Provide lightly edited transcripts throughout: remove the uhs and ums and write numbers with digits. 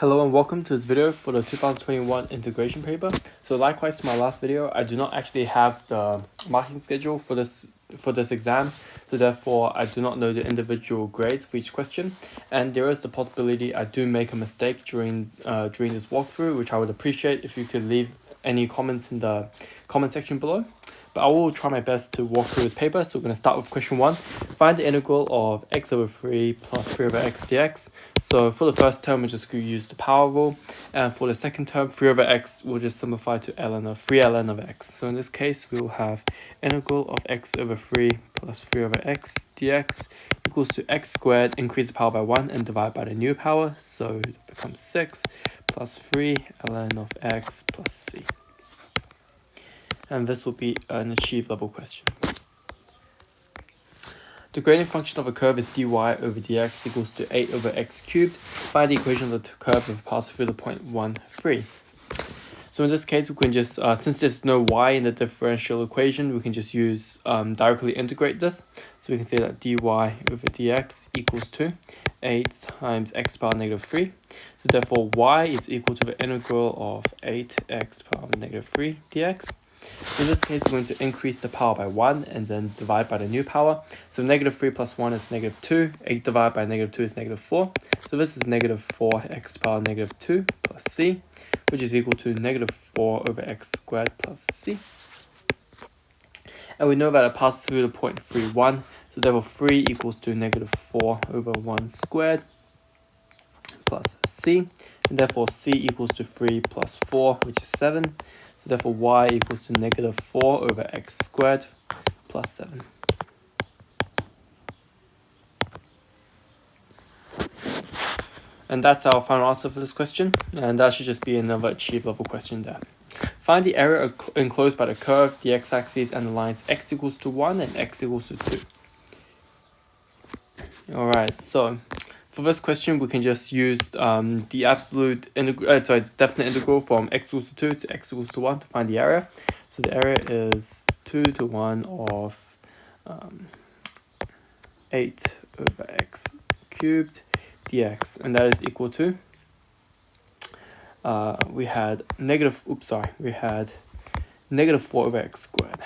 Hello and welcome to this video for the 2021 integration paper. So likewise to my last video, I do not actually have the marking schedule for this exam, so therefore I do not know the individual grades for each question, and there is the possibility I do make a mistake during this walkthrough, which I would appreciate if you could leave any comments in the comment section below. But I will try my best to walk through this paper. So we're going to start with question 1. Find the integral of x over 3 plus 3 over x dx. So for the first term, we're just going to use the power rule. And for the second term, 3 over x will just simplify to ln of 3 ln of x. So in this case, we will have integral of x over 3 plus 3 over x dx equals to x squared, increase the power by 1 and divide by the new power. So it becomes 6 plus 3 ln of x plus c. And this will be an achieved level question. The gradient function of a curve is dy over dx equals to 8 over x cubed. Find the equation of the curve if passing through the point 1, 3. So in this case, we can just, since there's no y in the differential equation, we can just use directly integrate this. So we can say that dy over dx equals to 8 times x power negative 3. So therefore, y is equal to the integral of 8x power negative 3 dx. So in this case, we're going to increase the power by 1 and then divide by the new power. So negative 3 plus 1 is negative 2. 8 divided by negative 2 is negative 4. So this is negative 4x power negative 2 plus c, which is equal to negative 4 over x squared plus c. And we know that it passes through the point 3, 1. So therefore 3 equals to negative 4 over 1 squared plus c. And therefore c equals to 3 plus 4, which is 7. So therefore y equals to negative 4 over x squared plus 7. And that's our final answer for this question. And that should just be another achieved level question there. Find the area enclosed by the curve, the x-axis, and the lines x equals to 1 and x equals to 2. Alright, so for this question, we can just use the definite integral from x equals to 2 to x equals to 1 to find the area. So the area is 2 to 1 of 8 over x cubed dx, and that is equal to, we had negative 4 over x squared.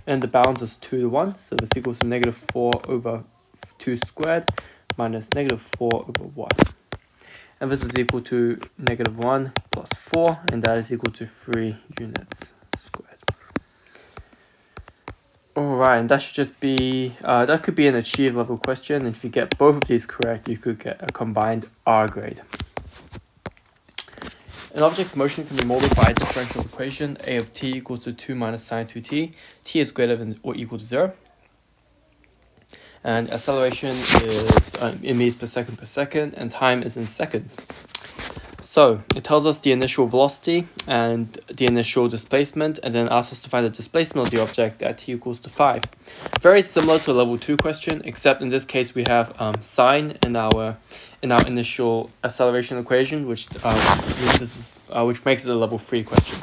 And the balance is 2 to 1, so this equals to negative 4 over 2 squared minus negative 4 over 1. And this is equal to negative 1 plus 4, and that is equal to 3 units squared. Alright, and that should just be, that could be an achieved level question. And if you get both of these correct, you could get a combined R grade. An object's motion can be molded by a differential equation, a of t equals to 2 minus sine 2t. T is greater than or equal to 0. And acceleration is in meters per second, and time is in seconds. So it tells us the initial velocity and the initial displacement, and then asks us to find the displacement of the object at t equals to 5. Very similar to a level 2 question, except in this case we have sine in our initial acceleration equation, which makes it a level 3 question.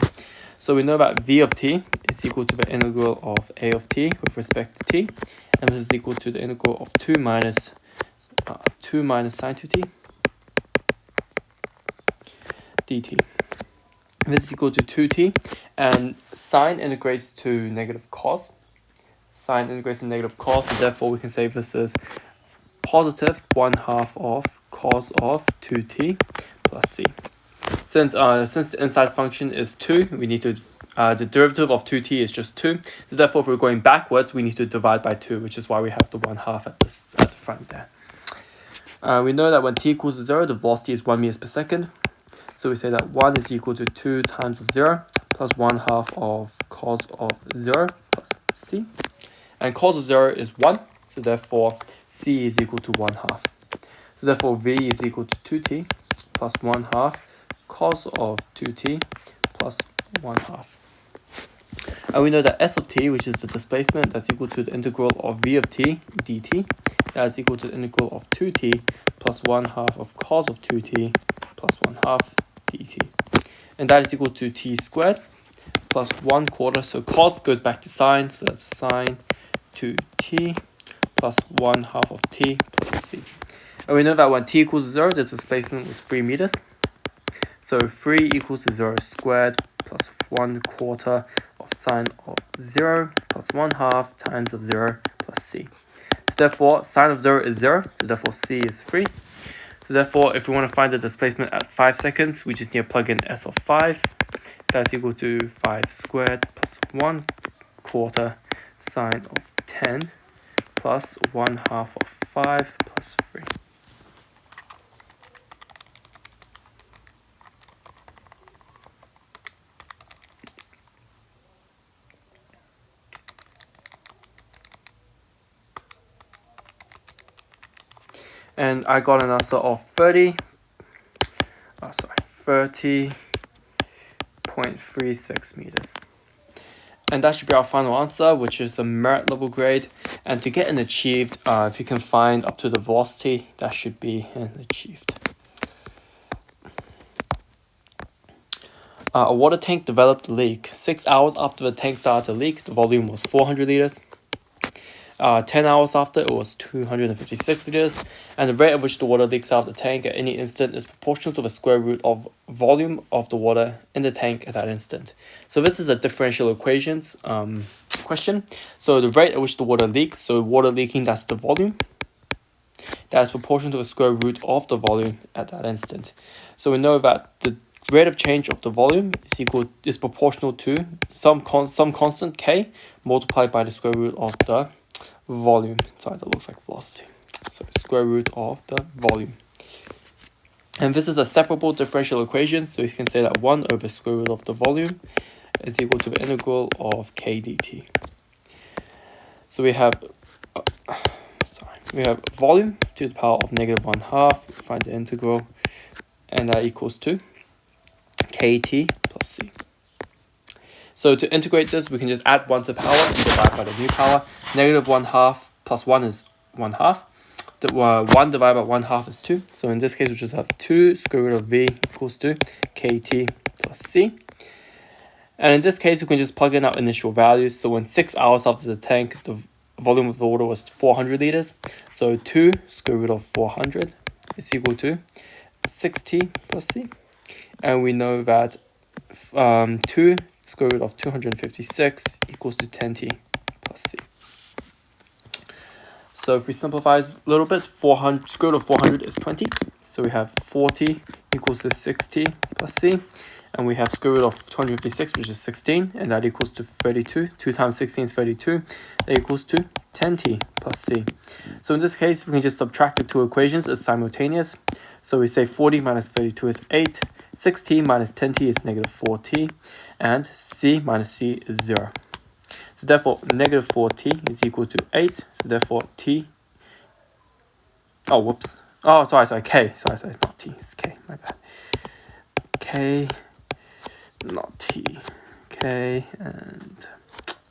So we know that v of t is equal to the integral of a of t with respect to t, and this is equal to the integral of 2 minus sine 2t dt. This is equal to 2t, and sine integrates to negative cos. Sine integrates to negative cos, and therefore we can say this is positive 1/2 of cos of 2t plus c. Since the inside function is 2, we need to the derivative of 2t is just 2. So therefore, if we're going backwards, we need to divide by 2, which is why we have the 1/2 at the front there. We know that when t equals to 0, the velocity is 1 meters per second. So we say that 1 is equal to 2 times of 0 plus 1/2 of cos of 0 plus c. And cos of 0 is 1, so therefore c is equal to 1/2. So therefore v is equal to 2t plus 1/2 cos of 2t plus 1/2. And we know that s of t, which is the displacement, that's equal to the integral of v of t dt. That is equal to the integral of 2t plus 1/2 of cos of 2t plus 1/2 dt. And that is equal to t squared plus 1/4. So cos goes back to sine, so that's sine 2t plus 1/2 of t plus c. And we know that when t equals 0, the displacement was 3 meters. So 3 equals to 0 squared plus 1/4 of sine of 0 plus 1/2 times of 0 plus c. So therefore, sine of 0 is 0, so therefore c is 3. So therefore, if we want to find the displacement at 5 seconds, we just need to plug in s of 5. That's equal to 5 squared plus 1/4 sine of 10 plus 1/2 of 5 plus 3. And I got an answer of 30.36 meters. And that should be our final answer, which is the merit level grade. And to get an achieved, if you can find up to the velocity, that should be an achieved. A water tank developed a leak. 6 hours after the tank started to leak, the volume was 400 liters. 10 hours after, it was 256 liters, and the rate at which the water leaks out of the tank at any instant is proportional to the square root of volume of the water in the tank at that instant. So this is a differential equations question. So the rate at which the water leaks, so water leaking, that's the volume. That is proportional to the square root of the volume at that instant. So we know that the rate of change of the volume is proportional to some constant k multiplied by the square root of the volume. Sorry, that looks like velocity. So square root of the volume. And this is a separable differential equation, so you can say that 1 over square root of the volume is equal to the integral of k dt. So we have volume to the power of negative 1/2, find the integral, and that equals to kt plus c. So to integrate this, we can just add 1 to the power and divide by the new power. Negative 1/2 plus 1 is 1/2. The 1 divided by 1/2 is 2. So in this case, we just have 2 square root of v equals to kt plus c. And in this case, we can just plug in our initial values. So when 6 hours after the tank, the volume of the water was 400 liters. So 2 square root of 400 is equal to 6t plus c. And we know that 2 square root of 256 equals to 10t plus c. So if we simplify a little bit, 400 square root of 400 is 20. So we have 40 equals to 6t plus c. And we have square root of 256, which is 16, and that equals to 32. 2 times 16 is 32. That equals to 10t plus c. So in this case, we can just subtract the two equations as simultaneous. So we say 40 minus 32 is 8. 6t minus 10t is negative 4t. And c minus c is 0. So therefore, negative 4t is equal to 8. So therefore, t... Oh, whoops. Oh, sorry, k. Sorry, it's not t. It's k. My bad. K... Not t. K and...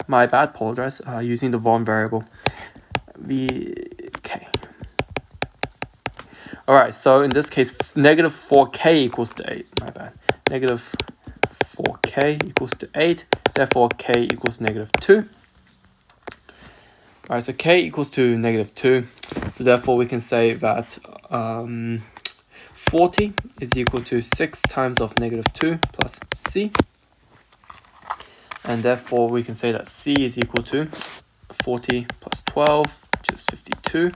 My bad, apologize. Using the volume variable. k. Alright, so in this case, negative 4k equals to 8. My bad. Negative 4k equals to 8. Therefore, k equals negative 2. Alright, so k equals to negative 2. So therefore, we can say that 40 is equal to 6 times of negative 2 plus c. And therefore, we can say that c is equal to 40 plus 12, which is 52.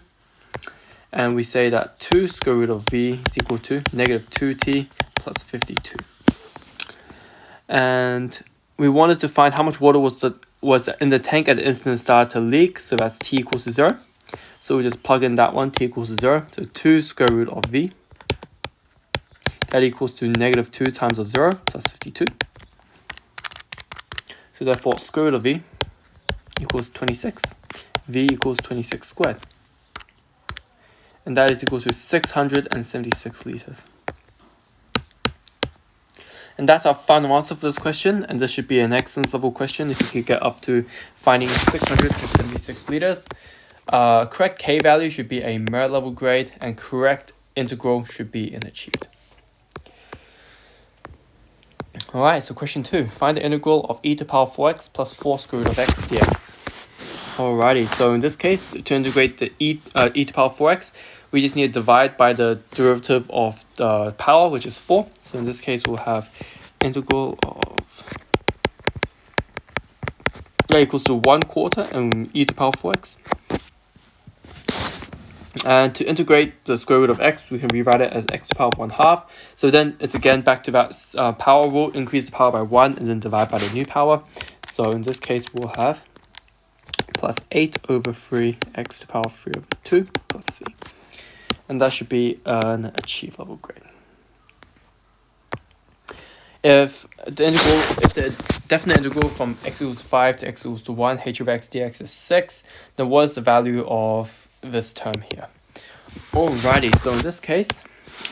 And we say that 2 square root of v is equal to negative 2t plus 52. And we wanted to find how much water was in the tank at the instant it started to leak. So that's t equals to 0. So we just plug in that one, t equals to 0. So 2 square root of v. That equals to negative 2 times of 0 plus 52. So therefore, square root of v equals 26. V equals 26 squared. And that is equal to 676 liters. And that's our final answer for this question. And this should be an excellence level question if you could get up to finding 676 liters. Correct k value should be a merit level grade, and correct integral should be an achieved. Alright, so question 2. Find the integral of e to the power 4x plus 4 square root of x dx. Alrighty, so in this case, to integrate the e to the power 4x, we just need to divide by the derivative of the power, which is 4. So in this case, we'll have integral of equals to 1/4 and e to the power 4x. And to integrate the square root of x, we can rewrite it as x to the power 1/2. So then it's again back to that power rule, increase the power by 1 and then divide by the new power. So in this case, we'll have plus 8/3 x to the power 3/2 plus c. And that should be an achieved level grade. If the definite integral from x equals to 5 to x equals to 1, h of x dx is 6, then what is the value of this term here? Alrighty, so in this case,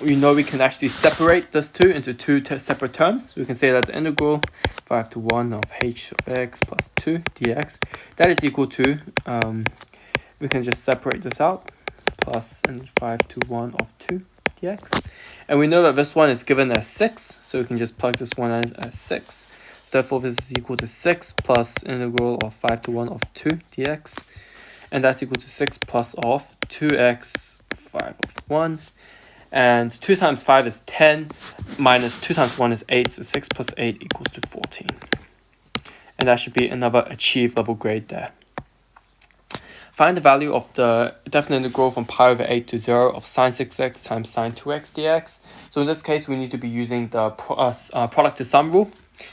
we know we can actually separate this 2 into two separate terms. We can say that the integral 5 to 1 of h of x plus 2 dx, that is equal to, we can just separate this out, plus and 5 to 1 of 2 dx. And we know that this one is given as 6, so we can just plug this one in as 6. Therefore, this is equal to 6 plus integral of 5 to 1 of 2 dx. And that's equal to 6 plus of 2x 5 of 1. And 2 times 5 is 10, minus 2 times 1 is 8, so 6 plus 8 equals to 14. And that should be another achieved level grade there. Find the value of the definite integral from pi over 8 to 0 of sine 6x times sine 2x dx. So in this case, we need to be using the product to sum rule,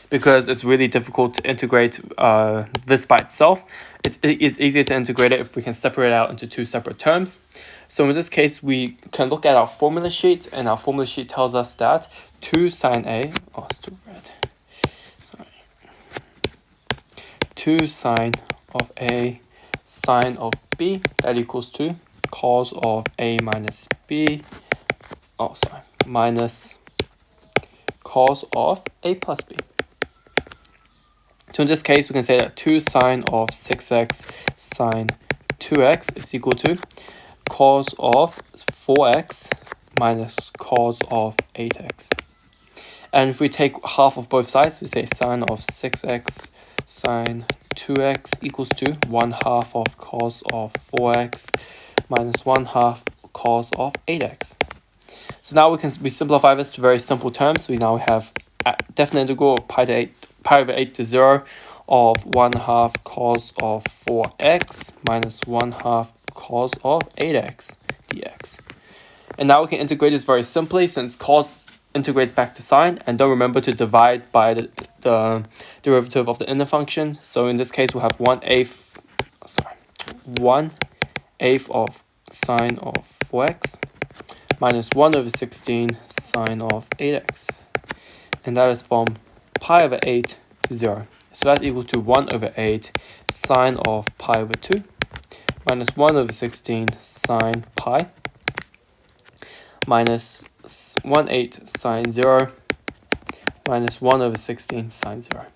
because it's really difficult to integrate this by itself. It's easier to integrate it if we can separate it out into two separate terms. So in this case, we can look at our formula sheet, and our formula sheet tells us that 2 sine A, oh, it's too red, sorry, 2 sine of A sine of B, that equals to cos of A minus B, oh sorry, minus cos of A plus B. So in this case, we can say that 2 sine of 6x sine 2x is equal to cos of 4x minus cos of 8x. And if we take half of both sides, we say sine of 6x sine 2x equals to 1/2 of cos of 4x minus 1/2 cos of 8x. So now we simplify this to very simple terms. We now have a definite integral of pi over 8 to 0 of 1/2 cos of 4x minus 1/2 cos of 8x dx. And now we can integrate this very simply, since cos integrates back to sine, and don't remember to divide by the derivative of the inner function. So in this case, we'll have 1/8 of sine of 4x minus 1/16 sine of 8x. And that is from pi over 8 to 0. So that's equal to 1/8 sine of pi over 2 minus 1/16 sine pi minus 1/8 sine 0 minus 1/16 sine 0.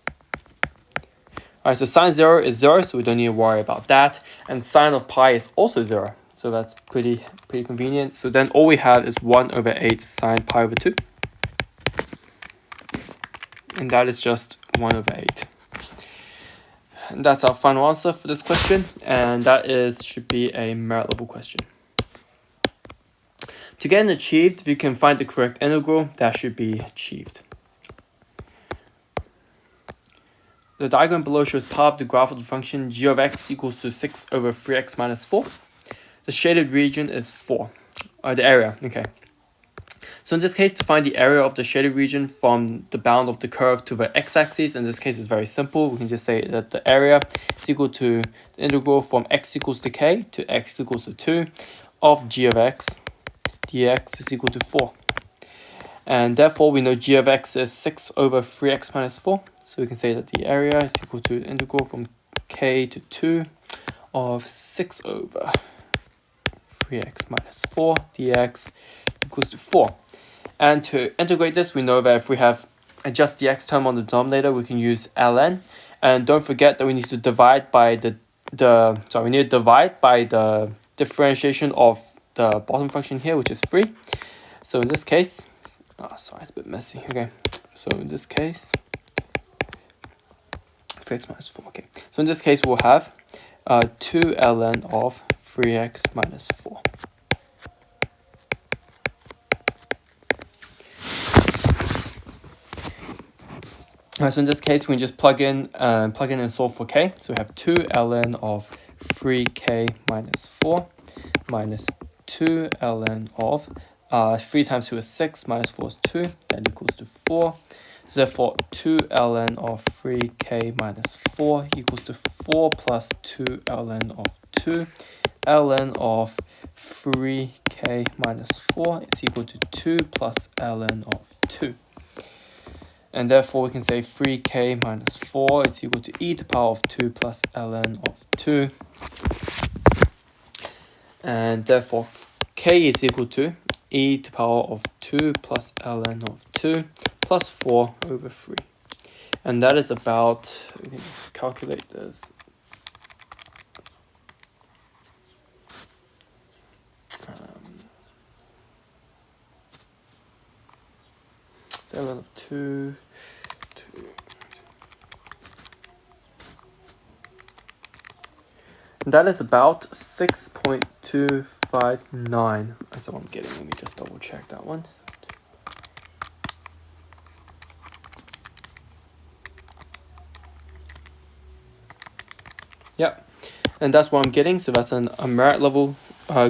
Alright, so sine 0 is 0, so we don't need to worry about that. And sine of pi is also 0, so that's pretty convenient. So then all we have is 1/8 sine pi over 2. And that is just 1/8. And that's our final answer for this question, and that should be a merit level question. To get an achieved, if you can find the correct integral, that should be achieved. The diagram below shows part of the graph of the function g of x equals to 6/3x minus 4. The shaded region is 4, the area, okay. So in this case, to find the area of the shaded region from the bound of the curve to the x-axis, in this case is very simple. We can just say that the area is equal to the integral from x equals to k to x equals to 2 of g of x dx is equal to 4. And therefore, we know g of x is 6/3x minus 4. So we can say that the area is equal to the integral from k to 2 of 6/3x minus 4 dx equals to 4. And to integrate this, we know that if we have just the x term on the denominator, we can use ln. And don't forget that we need to divide by the differentiation of the bottom function here, which is 3. So in this case, sorry, it's a bit messy. Okay, so in this case, 3x minus 4. Okay, so in this case, we'll have 2 ln of 3x minus 4. So in this case, we can just plug in and solve for k. So we have 2 ln of 3k minus 4 minus 2 ln of 3 times 2 is 6 minus 4 is 2. That equals to 4. So therefore, 2 ln of 3k minus 4 equals to 4 plus 2 ln of 2. ln of 3k minus 4 is equal to 2 plus ln of 2. And therefore, we can say 3k minus 4 is equal to e to the power of 2 plus ln of 2. And therefore, k is equal to e to the power of 2 plus ln of 2 plus 4 over 3. And that is about, we can just calculate this. Ln of 2. And that is about 6.259. That's what I'm getting. Let me just double check that one. Yep. And that's what I'm getting. So that's a merit level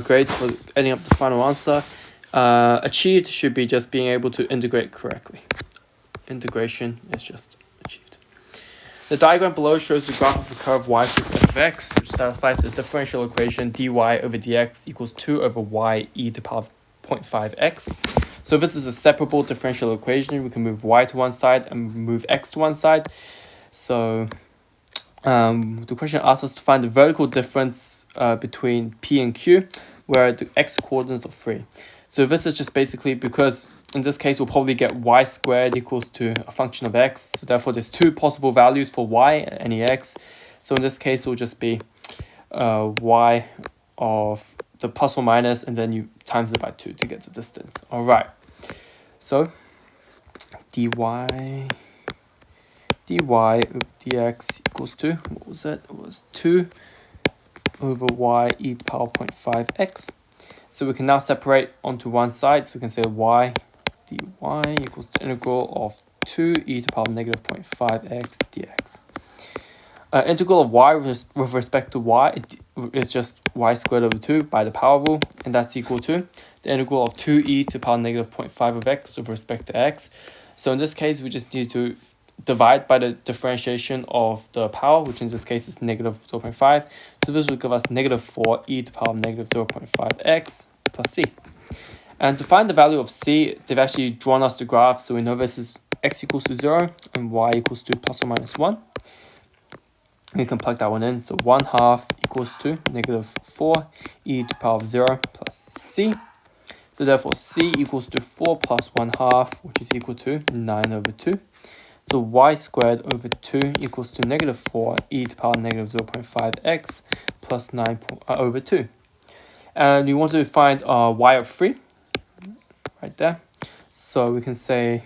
grade for ending up the final answer. Achieved should be just being able to integrate correctly. Integration is just achieved. The diagram below shows the graph of the curve y plus f of x, which satisfies the differential equation dy over dx equals 2 over y e to the power of 0.5x. So this is a separable differential equation. We can move y to one side and move x to one side. So the question asks us to find the vertical difference between p and q, where the x coordinates are 3. So this is just basically because in this case, we'll probably get y squared equals to a function of x. So therefore, there's 2 possible values for y at any x. So in this case, it will just be y of the plus or minus, and then you times it by 2 to get the distance. All right. So dy over dx equals to, what was it? It was 2 over y e to the power 0.5x. So we can now separate onto one side. So we can say y dy equals the integral of 2 e to the power of negative 0.5x dx. Integral of y with respect to y is just y squared over 2 by the power rule, and that's equal to the integral of 2e to the power of negative 0.5 of x with respect to x. So in this case, we just need to divide by the differentiation of the power, which in this case is negative 0.5. So this will give us negative 4 e to the power of negative 0.5x plus c. And to find the value of c, they've actually drawn us the graph, so we know this is x equals to 0 and y equals to plus or minus 1. We can plug that one in, so 1/2 equals to negative 4 e to the power of 0 plus c. So therefore c equals to 4 plus 1/2, which is equal to 9 over 2. So y squared over 2 equals to negative 4 e to the power of negative 0.5x plus 9 over 2. And we want to find y of 3, right there. So we can say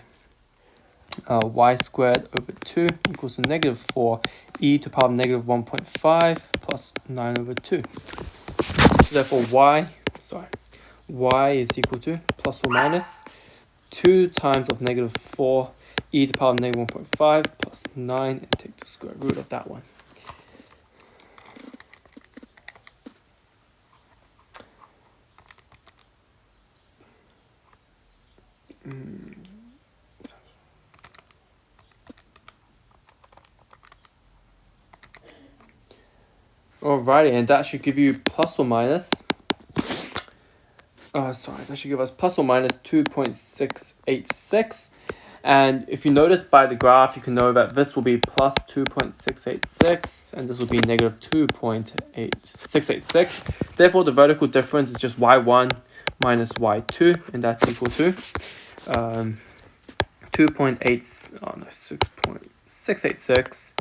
y squared over 2 equals to negative 4 e to the power of negative 1.5 plus 9 over 2. So therefore y is equal to plus or minus 2 times of negative 4 e to the power of negative 1.5 plus 9, and take the square root of that one. Alrighty, and that should give you plus or minus. That should give us plus or minus 2.686. And if you notice by the graph, you can know that this will be plus 2.686, and this will be negative 2.686. Therefore, the vertical difference is just y1 minus y2, and that's equal to 6.686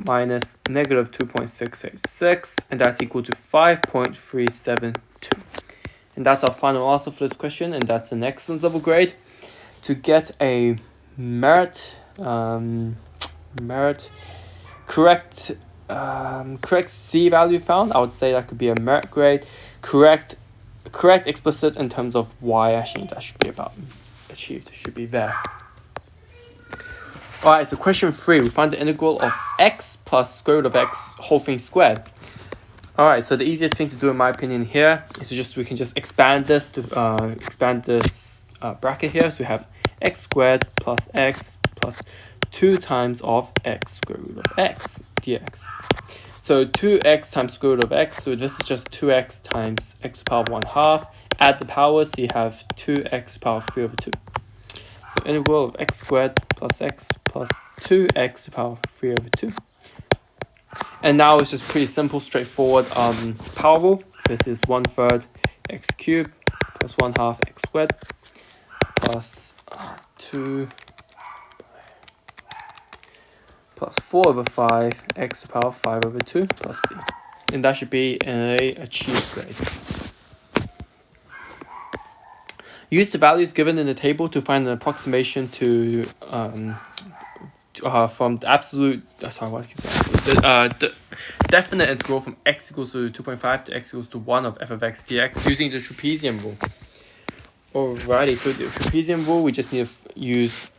minus negative 2.686, and that's equal to 5.372. And that's our final answer for this question, and that's an excellence level grade. To get a merit correct C value found, I would say that could be a merit grade. Correct explicit in terms of y, actually that should be about achieved, should be there. Alright, so question 3, we find the integral of x plus square root of x whole thing squared. Alright, so the easiest thing to do in my opinion here is we can just expand this bracket here. So we have x squared plus x plus 2 times of x square root of x dx. So 2x times square root of x, so this is just 2x times x to the power of 1/2. Add the powers, so you have 2x to the power of 3 over 2. So integral of x squared plus x plus 2x to the power of 3 over 2. And now it's just pretty simple, straightforward power rule. So this is 1/3 x cubed plus 1/2 x squared plus 2 plus 4 over 5 x to the power of 5 over 2 plus c. And that should be a achieved grade. Use the values given in the table to find an approximation to from the absolute the definite integral from x equals to 2.5 to x equals to 1 of f of x dx using the trapezium rule. Alrighty, so the trapezium rule, we just need to use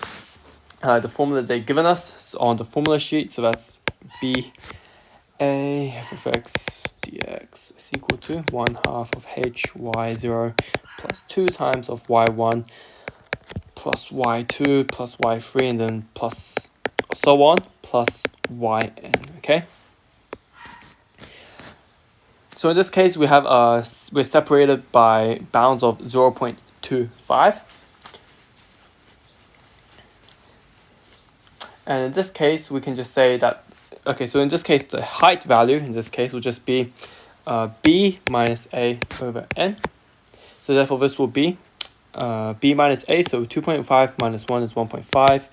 the formula they've given us on the formula sheet. So that's b a f of x dx is equal to 1/2 of h y0 plus 2 times of y1 plus y2 plus y3 and then plus so on plus yn. Okay. So in this case, we have we're separated by bounds of 0.25. And in this case, we can just say that, okay, so in this case, the height value in this case will just be b minus a over n. So therefore, this will be b minus a, so 2.5 minus 1 is 1.5.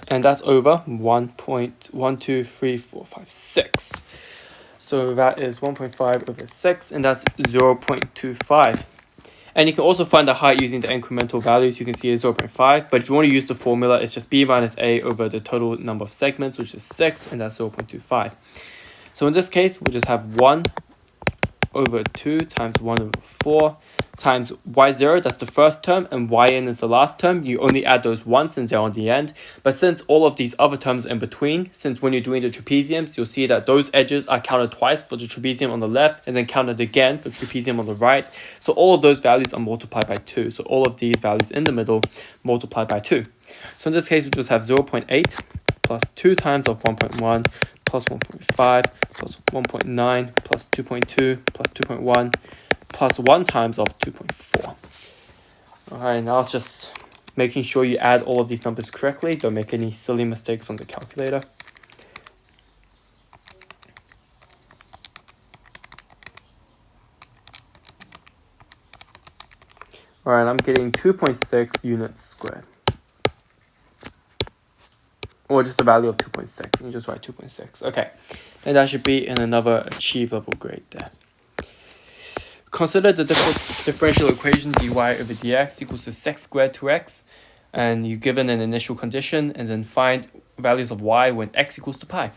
And that's over 1.12345 So that is 1.5 over 6, and that's 0.25. And you can also find the height using the incremental values. You can see it's 0.5, but if you want to use the formula, it's just b minus a over the total number of segments, which is 6, and that's 0.25. So in this case, we'll just have 1 over 2 times 1 over 4 times y0, that's the first term, and yn is the last term. You only add those once and they're on the end. But since all of these other terms in between, since when you're doing the trapeziums, you'll see that those edges are counted twice for the trapezium on the left and then counted again for trapezium on the right. So all of those values are multiplied by 2. So all of these values in the middle multiplied by 2. So in this case, we just have 0.8 plus 2 times of 1.1 plus 1.5 plus 1.9 plus 2.2 plus 2.1 plus 1 times of 2.4. Alright, now it's just making sure you add all of these numbers correctly. Don't make any silly mistakes on the calculator. Alright, I'm getting 2.6 units squared. Or just a value of 2.6. You can just write 2.6. Okay, and that should be in another achieve level grade there. Consider the differential equation dy over dx equals to sec squared 2x, and you're given an initial condition, and then find values of y when x equals to pi.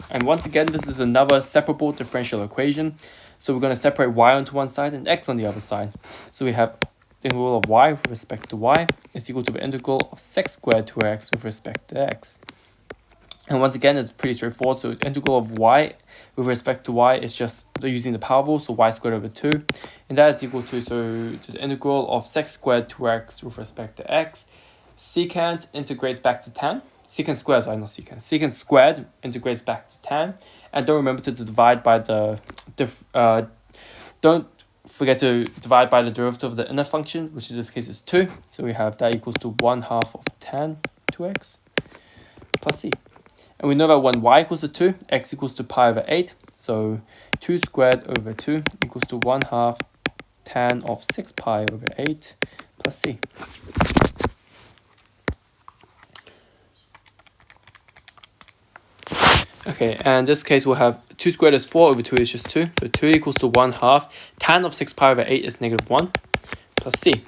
And once again, this is another separable differential equation. So we're going to separate y onto one side and x on the other side. So we have the integral of y with respect to y is equal to the integral of sec squared 2x with respect to x. And once again, it's pretty straightforward. So the integral of y with respect to y is just using the power rule, so y squared over 2. And that is equal to the integral of sec squared 2x with respect to x. Secant integrates back to tan. Secant squared, sorry, not secant. Secant squared integrates back to tan. And don't remember to divide by the... don't forget to divide by the derivative of the inner function, which in this case is 2. So we have that equals to 1/2 of tan 2x plus c. And we know that when y equals to 2, x equals to pi over 8. So 2 squared over 2 equals to 1/2 tan of 6 pi over 8 plus c. Okay, and in this case, we'll have 2 squared is 4 over 2 is just 2. So 2 equals to 1/2. Tan of 6 pi over 8 is negative 1 plus c.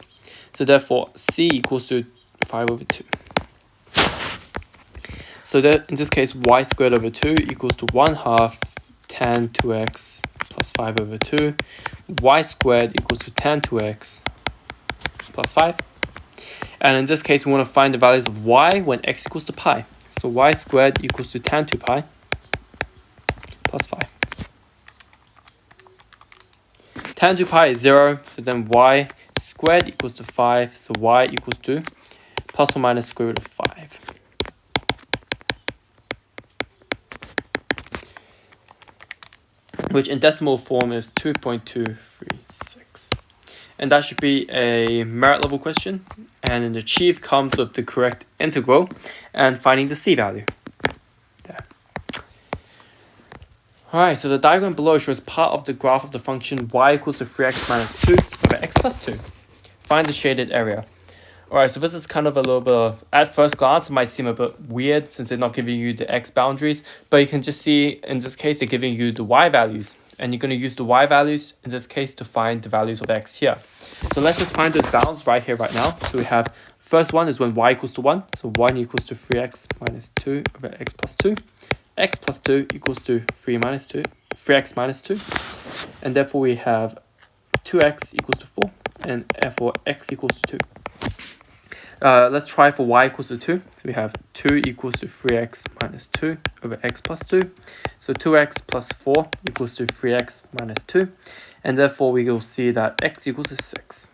So therefore, c equals to 5 over 2. So that in this case, y squared over 2 equals to 1/2 tan 2x plus 5 over 2. Y squared equals to tan 2x plus 5. And in this case, we want to find the values of y when x equals to pi. So y squared equals to tan 2 pi plus 5. Tan 2 pi is 0, so then y squared equals to 5, so y equals to plus or minus square root of 5. Which in decimal form is 2.236. And that should be a merit level question. And an achieve comes with the correct integral and finding the c value. There. Alright, so the diagram below shows part of the graph of the function y equals to 3x minus 2 over x plus 2. Find the shaded area. Alright, so this is kind of a little bit of, at first glance, it might seem a bit weird since they're not giving you the x boundaries, but you can just see, in this case, they're giving you the y values, and you're going to use the y values, in this case, to find the values of x here. So let's just find those bounds right here, right now. So we have, first one is when y equals to 1, so 1 equals to 3x minus 2 over x plus 2. X plus 2 equals to 3x minus 2, and therefore we have 2x equals to 4, and therefore x equals to 2. Let's try for y equals to 2. So we have 2 equals to 3x minus 2 over x plus 2. So 2x plus 4 equals to 3x minus 2. And therefore we will see that x equals to 6.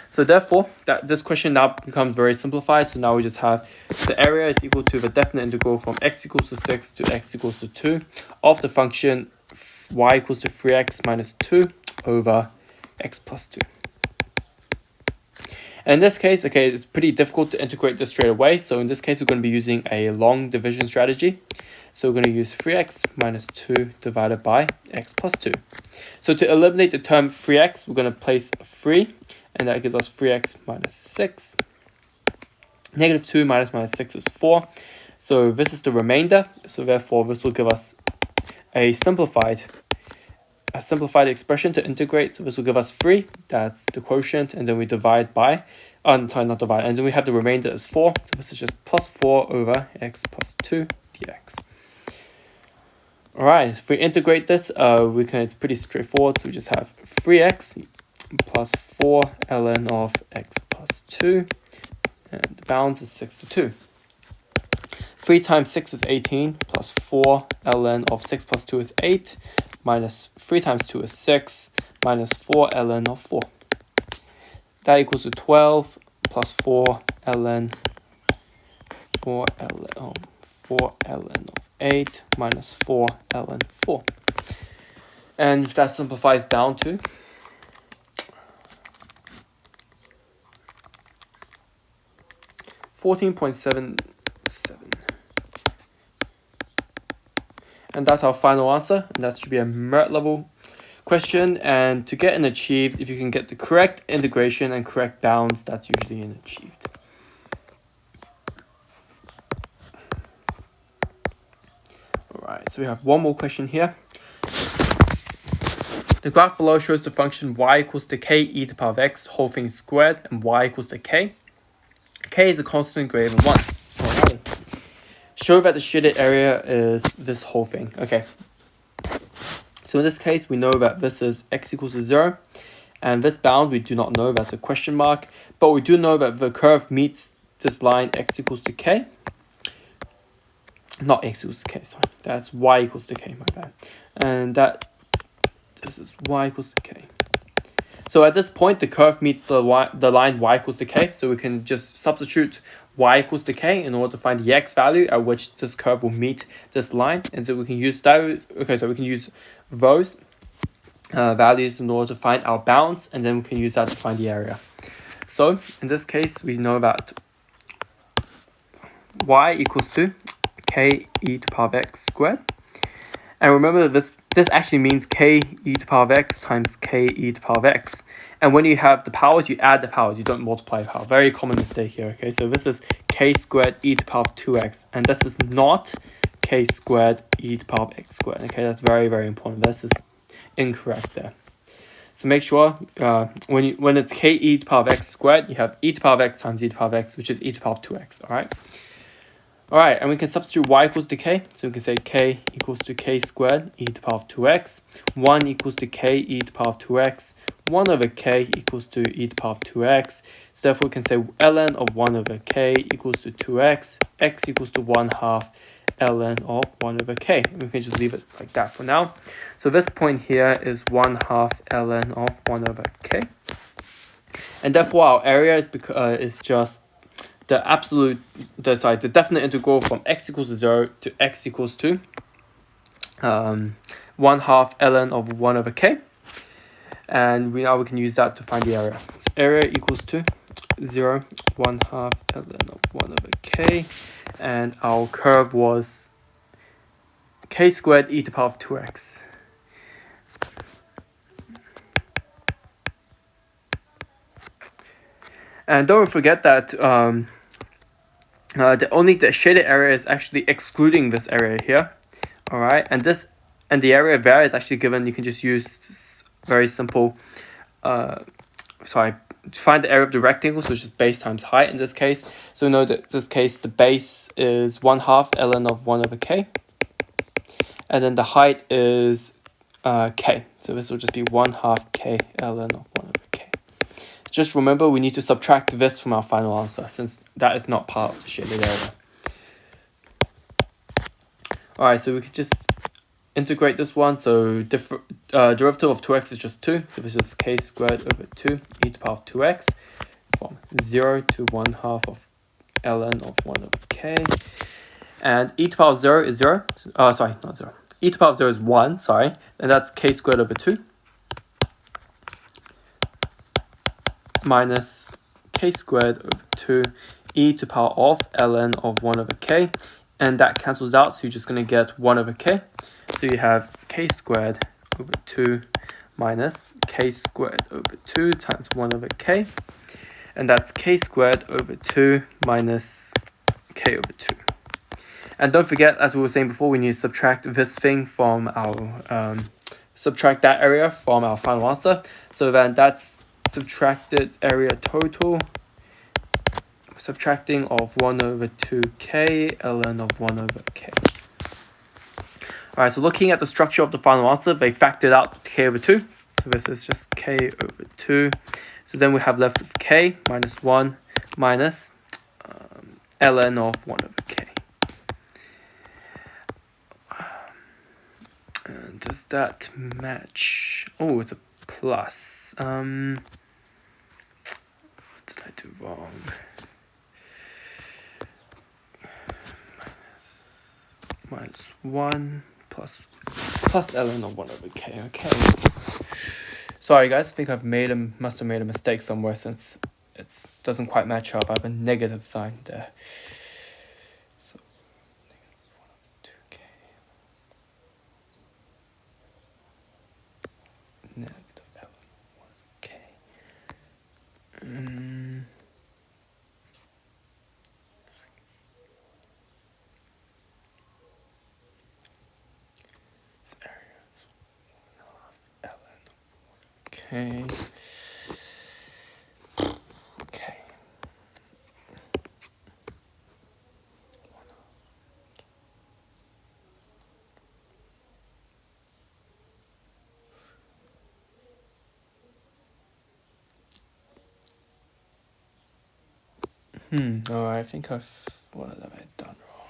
So therefore, this question now becomes very simplified. So now we just have the area is equal to the definite integral from x equals to 6 to x equals to 2 of the function y equals to 3x minus 2 over x plus 2. And in this case, okay, it's pretty difficult to integrate this straight away. So in this case, we're going to be using a long division strategy. So we're going to use 3x minus 2 divided by x plus 2. So to eliminate the term 3x, we're going to place 3, and that gives us 3x minus 6. Negative 2 minus 6 is 4. So this is the remainder. So therefore, this will give us a simplified expression to integrate. So this will give us 3, that's the quotient, and then we divide by, and then we have the remainder as 4. So this is just plus 4 over x plus 2 dx. Alright, if we integrate this, it's pretty straightforward. So we just have 3x plus 4 ln of x plus 2, and the bounds is 6 to 2. 3 times 6 is 18, plus 4 ln of 6 plus 2 is 8, minus 3 times 2 is 6, minus 4 ln of 4. That equals to 12, plus 4 ln of 8, minus 4 ln 4. And that simplifies down to 14.77. And that's our final answer, and that should be a merit level question. And to get an achieved, if you can get the correct integration and correct bounds, that's usually an achieved. Alright, so we have one more question here. The graph below shows the function y equals to k e to the power of x, whole thing squared, and y equals to k. K is a constant greater than 1. Alrighty. Show that the shaded area is this whole thing. Okay. So in this case, we know that this is x equals to 0. And this bound, we do not know. That's a question mark. But we do know that the curve meets this line x equals to k. Not x equals to k, sorry. That's y equals to k, my bad. And this is y equals to k. So at this point, the curve meets the line y equals to k. So we can just substitute y equals to k in order to find the x value at which this curve will meet this line. And so we can use that. Okay, so we can use those values in order to find our bounds, and then we can use that to find the area. So in this case, we know that y equals to k e to the power of x squared. And remember that this actually means k e to the power of x times k e to the power of x. And when you have the powers, you add the powers. You don't multiply the power. Very common mistake here. Okay, so this is k squared e to the power of 2x. And this is not k squared e to the power of x squared. Okay, that's very, very important. This is incorrect there. So make sure when it's k e to the power of x squared, you have e to the power of x times e to the power of x, which is e to the power of 2x. All right. Alright, and we can substitute y equals to k. So we can say k equals to k squared e to the power of 2x. 1 equals to k e to the power of 2x. 1 over k equals to e to the power of 2x. So therefore we can say ln of 1 over k equals to 2x. X equals to 1/2 ln of 1 over k. And we can just leave it like that for now. So this point here is 1/2 ln of 1 over k. And therefore our area is just the the definite integral from x equals to 0 to x equals to 1/2 ln of 1 over k. And now we can use that to find the area. So area equals to 0, 1/2 ln of 1 over k. And our curve was k squared e to the power of 2x. And don't forget that the shaded area is actually excluding this area here. Alright, and the area of area is actually given. You can just use very simple to find the area of the rectangle, so it's just base times height in this case. So we know that in this case the base is 1/2 ln of 1 over k, and then the height is k. So this will just be 1/2 k ln of 1 over k. Just remember, we need to subtract this from our final answer, since that is not part of the shaded area. Alright, so we could just integrate this one. So derivative of 2x is just 2. So this is k squared over 2 e to the power of 2x from 0 to 1/2 of ln of 1 over k. And e to the power of 0 is 0. Sorry, not 0. E to the power of 0 is 1, sorry. And that's k squared over 2 minus k squared over 2 e to the power of ln of 1 over k. And that cancels out, so you're just going to get 1 over k. So you have k squared over 2 minus k squared over 2 times 1 over k. And that's k squared over 2 minus k over 2. And don't forget, as we were saying before, we need to subtract this thing from our, subtract that area from our final answer. So then that's subtracted area total, subtracting of 1 over 2k ln of 1 over k. Alright, so looking at the structure of the final answer, they factored out k over 2. So this is just k over 2. So then we have left with k minus 1 minus ln of 1 over k. And does that match? Oh, it's a plus. What did I do wrong? Minus 1 plus ln of 1 over k. Okay. Sorry guys, I think must have made a mistake somewhere, since it doesn't quite match up. I have a negative sign there. So negative 1 over 2k. Negative ln of 1 over k. Okay. Okay. Alright, I think what have I done wrong?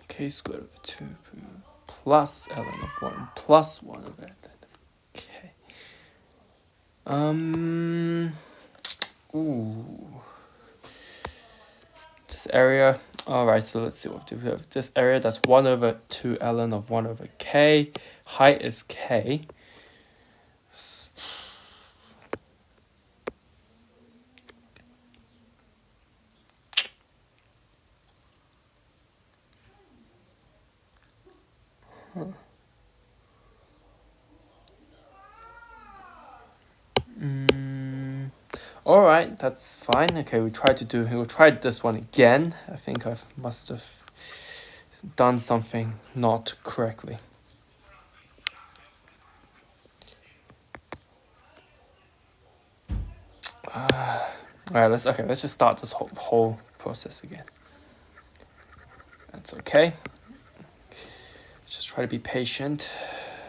K squared over 2 plus ln of 1 plus 1 over ln of k. This area. Alright, so let's see what we have. This area, that's 1 over 2 ln of 1 over k. Height is k. Alright, that's fine. Okay, we'll try this one again. I think I must have done something not correctly. Alright, let's just start this whole process again. That's okay. Just try to be patient.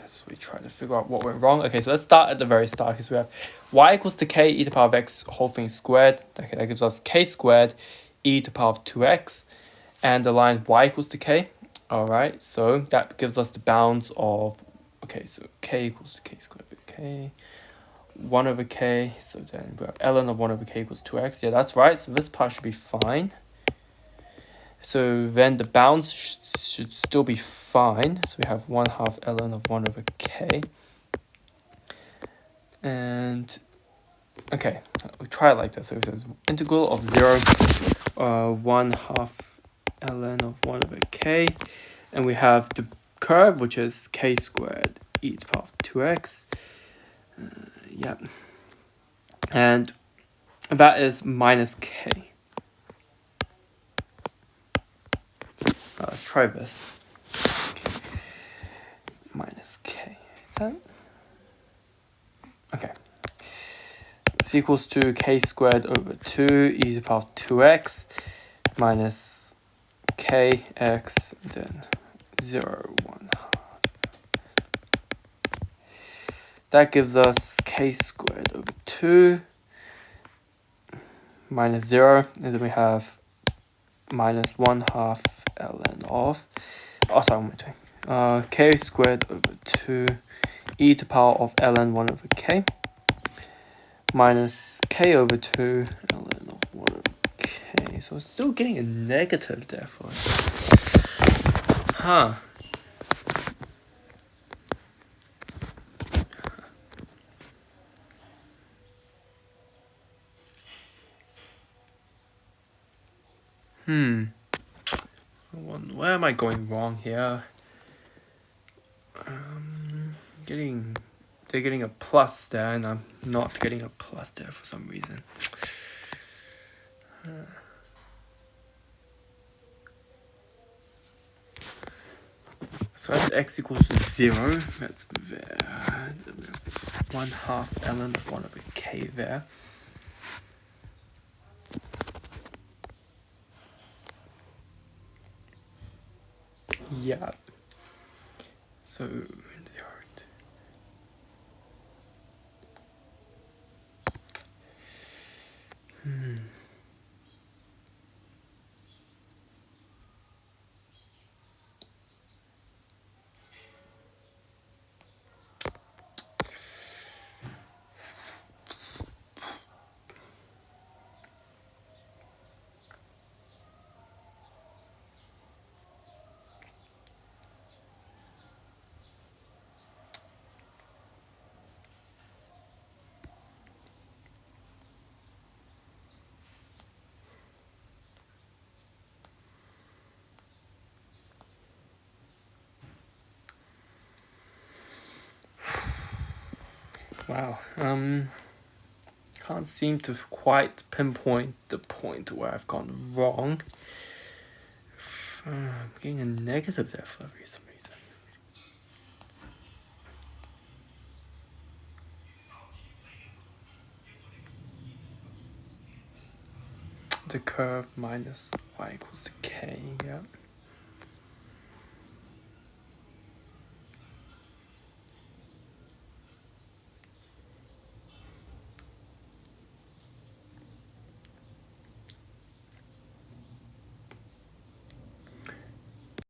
So we try to figure out what went wrong. Okay, so let's start at the very start. Okay, so we have y equals to k e to the power of x whole thing squared. Okay, that gives us k squared e to the power of 2x. And the line y equals to k. Alright, so that gives us the bounds of, okay, so k equals to k squared over k. 1 over k, so then we have ln of 1 over k equals 2x. Yeah, that's right, so this part should be fine. So then the bounds should still be fine. So we have 1/2 ln of 1 over k. And, okay, we try it like this. So it says integral of 0, 1/2 ln of 1 over k. And we have the curve, which is k squared e to the power of 2x. Yep. And that is minus k. Now let's try this. Minus k. Is that? Okay. This equals to k squared over 2 e to the power of 2x minus kx, then 0, 1. That gives us k squared over 2 minus 0, and then we have minus 1/2 ln of, oh sorry, what am I doing? K squared over 2 e to the power of ln 1 over k minus k over 2 ln of 1 over k. So it's still getting a negative there for us. Huh. Where am I going wrong here? They're getting a plus there, and I'm not getting a plus there for some reason. So that's x equals to 0. That's there. 1/2 ln of 1 over k there. Yeah. So wow. Can't seem to quite pinpoint the point where I've gone wrong. I'm getting a negative there for some reason. The curve minus y equals to k.